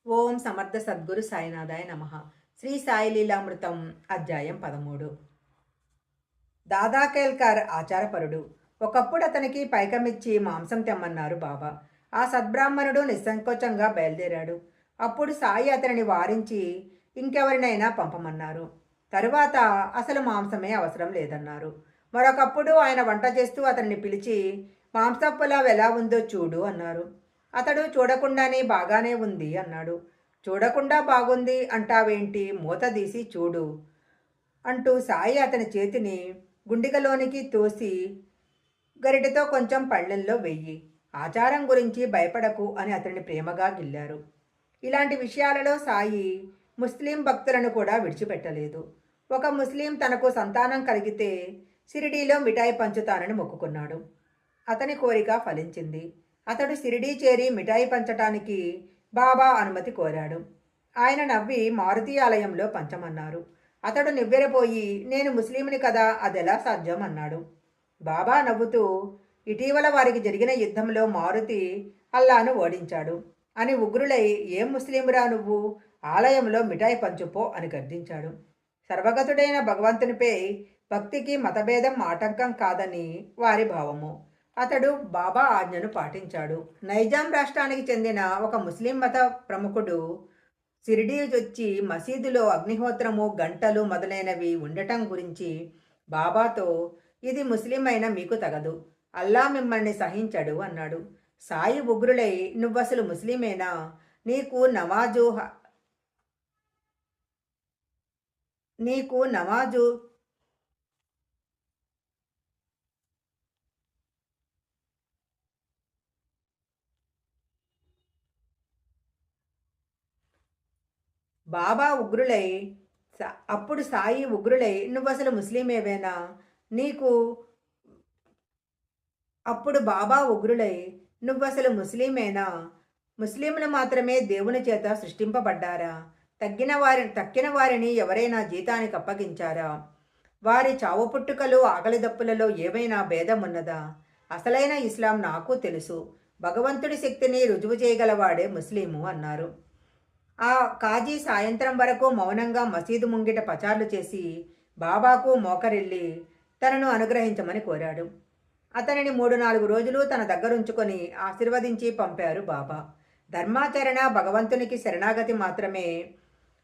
ఓం సమర్థ సద్గురు సాయినాథాయ నమ. శ్రీ సాయి లీలామృతం అధ్యాయం 13. దాదా కేల్కర్ ఆచారపరుడు. ఒకప్పుడు అతనికి పైకమిచ్చి మాంసం తెమ్మన్నారు బాబా. ఆ సద్బ్రాహ్మణుడు నిస్సంకోచంగా బయలుదేరాడు. అప్పుడు సాయి అతనిని వారించి ఇంకెవరినైనా పంపమన్నారు. తరువాత అసలు మాంసమే అవసరం లేదన్నారు. మరొకప్పుడు ఆయన వంట చేస్తూ అతన్ని పిలిచి మాంసపు పులావ్ ఎలా ఉందో చూడు అన్నారు. అతడు చూడకుండానే బాగానే ఉంది అన్నాడు. చూడకుండా బాగుంది అంటావేంటి, మూత తీసి చూడు అంటూ సాయి అతని చేతిని గుండిగలోనికి తోసి గరిటెతో కొంచెం పళ్ళెంలో వెయ్యి. ఆచారం గురించి భయపడకు అని అతన్ని ప్రేమగా గిల్లారు. ఇలాంటి విషయాలలో సాయి ముస్లిం భక్తులను కూడా విడిచిపెట్టలేదు. ఒక ముస్లిం తనకు సంతానం కలిగితే షిరిడీలో మిఠాయి పంచుతానని మొక్కుకున్నాడు. అతని కోరిక ఫలించింది. అతడు షిరిడీ చేరి మిఠాయి పంచటానికి బాబా అనుమతి కోరాడు. ఆయన నవ్వి మారుతి ఆలయంలో పంచమన్నారు. అతడు నివ్వెరపోయి నేను ముస్లింని కదా, అదెలా సాధ్యం అన్నాడు. బాబా నవ్వుతూ ఇటీవల వారికి జరిగిన యుద్ధంలో మారుతి అల్లాను ఓడించాడు అని ఉగ్రులై ఏం ముస్లింరా నువ్వు, ఆలయంలో మిఠాయి పంచుపో అని గర్జించాడు. సర్వగతుడైన భగవంతునిపై భక్తికి మతభేదం ఆటంకం కాదని వారి భావము. అతడు బాబా ఆజ్ఞను పాటించాడు. నైజాం రాష్ట్రానికి చెందిన ఒక ముస్లిం మత ప్రముఖుడు షిరిడీ వచ్చి మసీదులో అగ్నిహోత్రము, గంటలు మొదలైనవి ఉండటం గురించి బాబాతో ఇది ముస్లిం అయిన మీకు తగదు, అల్లా మిమ్మల్ని సహించడు అన్నాడు. సాయి ఉగ్రులై నువ్వసలు ముస్లిమేనా, నీకు నమాజు బాబా ఉగ్రులై అప్పుడు సాయి ఉగ్రులై నువ్వసలు ముస్లిమేవేనా, నీకు అప్పుడు బాబా ఉగ్రులై నువ్వసలు ముస్లిమేనా, ముస్లింలు మాత్రమే దేవుని చేత సృష్టింపబడ్డారా, తక్కిన వారిని ఎవరైనా జీతానికి అప్పగించారా, వారి చావు పుట్టుకలు ఆకలి దప్పులలో ఏవైనా భేదం ఉన్నదా, అసలైన ఇస్లాం నాకు తెలుసు, భగవంతుడి శక్తిని రుజువు చేయగలవాడే ముస్లిము అన్నారు. ఆ కాజీ సాయంత్రం వరకు మౌనంగా మసీదు ముంగిట పచార్లు చేసి బాబాకు మోకరిల్లి తనను అనుగ్రహించమని కోరాడు. అతనిని 3-4 రోజులు తన దగ్గరుంచుకొని ఆశీర్వదించి పంపారు బాబా. ధర్మాచరణ భగవంతునికి శరణాగతి మాత్రమే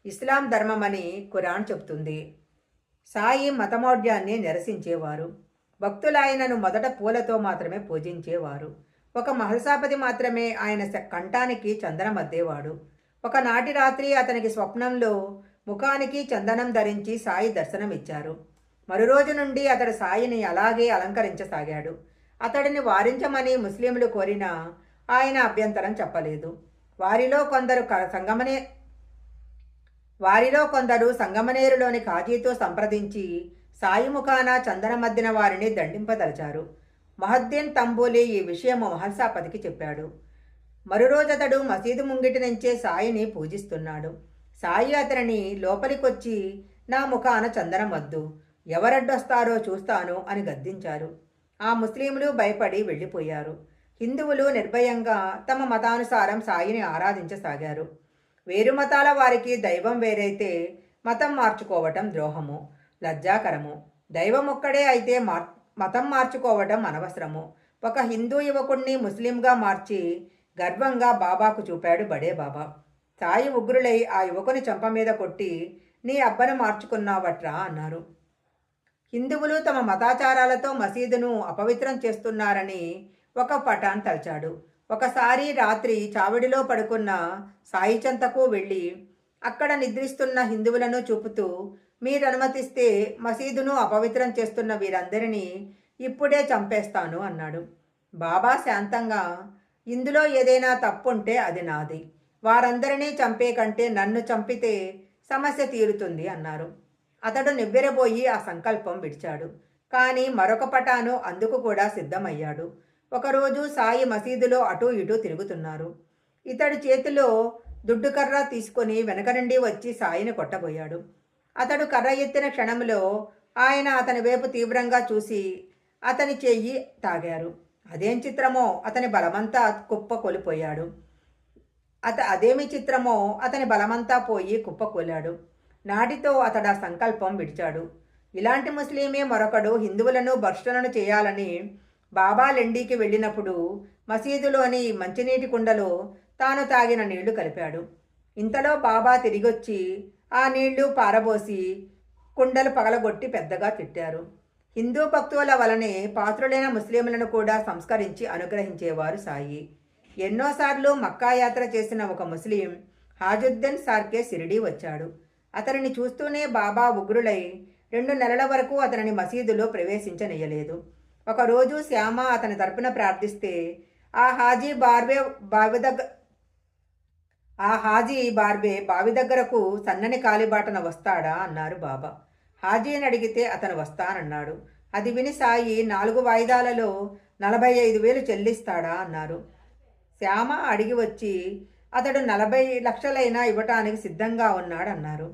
ఇస్లాం ధర్మమని ఖురాన్ చెబుతుంది. సాయి మతమౌఢ్యాన్ని నిరసించేవారు. భక్తులాయనను మొదట పూలతో మాత్రమే పూజించేవారు. ఒక మహల్సాపతి మాత్రమే ఆయన కంఠానికి చందనం అద్దేవాడు. ఒకనాటి రాత్రి అతనికి స్వప్నంలో ముఖానికి చందనం ధరించి సాయి దర్శనమిచ్చారు. మరురోజు నుండి అతడు సాయిని అలాగే అలంకరించసాగాడు. అతడిని వారించమని ముస్లింలు కోరినా ఆయన అభ్యంతరం చెప్పలేదు. వారిలో కొందరు సంగమనేరులోని కాజీతో సంప్రదించి సాయి ముఖాన చందనమద్దిన వారిని దండింపదలిచారు. మహద్దీన్ తంబూలి ఈ విషయము మహల్సాపతికి చెప్పాడు. మరురోజతడు మసీదు ముంగిటి నుంచే సాయిని పూజిస్తున్నాడు. సాయి అతనిని లోపలికొచ్చి నా ముఖాన చందనం వద్దు, ఎవరడ్డొస్తారో చూస్తాను అని గద్దించారు. ఆ ముస్లింలు భయపడి వెళ్ళిపోయారు. హిందువులు నిర్భయంగా తమ మతానుసారం సాయిని ఆరాధించసాగారు. వేరు మతాల వారికి దైవం వేరైతే మతం మార్చుకోవటం ద్రోహము, లజ్జాకరము. దైవం ఒక్కడే అయితే మతం మార్చుకోవటం అనవసరము. ఒక హిందూ యువకుణ్ణి ముస్లింగా మార్చి గర్వంగా బాబాకు చూపాడు బడే బాబా. సాయి ఉగ్రులై ఆ యువకుని చెంప మీద కొట్టి నీ అబ్బను మార్చుకున్నావట్రా అన్నారు. హిందువులు తమ మతాచారాలతో మసీదును అపవిత్రం చేస్తున్నారని ఒక పఠాన్ తలచాడు. ఒకసారి రాత్రి చావిడిలో పడుకున్న సాయి చెంతకు వెళ్ళి అక్కడ నిద్రిస్తున్న హిందువులను చూపుతూ మీరనుమతిస్తే మసీదును అపవిత్రం చేస్తున్న వీరందరినీ ఇప్పుడే చంపేస్తాను అన్నాడు. బాబా శాంతంగా ఇందులో ఏదైనా తప్పుంటే అది నాది, వారందరినీ చంపే కంటే నన్ను చంపితే సమస్య తీరుతుంది అన్నారు. అతడు నివ్వెరబోయి ఆ సంకల్పం విడిచాడు. కానీ మరొక పటాను అందుకు కూడా సిద్ధమయ్యాడు. ఒకరోజు సాయి మసీదులో అటూ ఇటూ తిరుగుతున్నారు. ఇతడు చేతిలో దుడ్డుకర్ర తీసుకొని వెనక నుండి వచ్చి సాయిని కొట్టబోయాడు. అతడు కర్ర ఎత్తిన క్షణంలో ఆయన అతని వైపు తీవ్రంగా చూసి అతని చెయ్యి తాగారు. అదేం చిత్రమో అతని బలమంతా కుప్ప కొలిపోయాడు. అదేమి చిత్రమో అతని బలమంతా పోయి కుప్పకూలాడు. నాటితో అతడా సంకల్పం విడిచాడు. ఇలాంటి ముస్లిమే మరొకడు హిందువులను భర్షణను చేయాలని బాబా లెండీకి వెళ్ళినప్పుడు మసీదులోని మంచినీటి కుండలో తాను తాగిన నీళ్లు కలిపాడు. ఇంతలో బాబా తిరిగొచ్చి ఆ నీళ్లు పారబోసి కుండలు పగలగొట్టి పెద్దగా తిట్టారు. హిందూ భక్తుల వలనే పాత్రులైన ముస్లింలను కూడా సంస్కరించి అనుగ్రహించేవారు సాయి. ఎన్నోసార్లు మక్కా యాత్ర చేసిన ఒక ముస్లిం హాజుద్దీన్ సార్కే షిరిడీ వచ్చాడు. అతనిని చూస్తూనే బాబా ఉగ్రులై 2 నెలల వరకు అతనిని మసీదులో ప్రవేశించనీయలేదు. ఒకరోజు శ్యామ అతని తరపున ప్రార్థిస్తే ఆ హాజీ బార్బే బావి దగ్గరకు సన్నని కాలిబాటన వస్తాడా అన్నారు బాబా. హాజీని అడిగితే అతను వస్తానన్నాడు. అది విని సాయి 4 వాయిదాలలో 45,000 చెల్లిస్తాడా అన్నారు. శ్యామ అడిగి వచ్చి అతడు 40 లక్షలైనా ఇవ్వటానికి సిద్ధంగా ఉన్నాడన్నారు.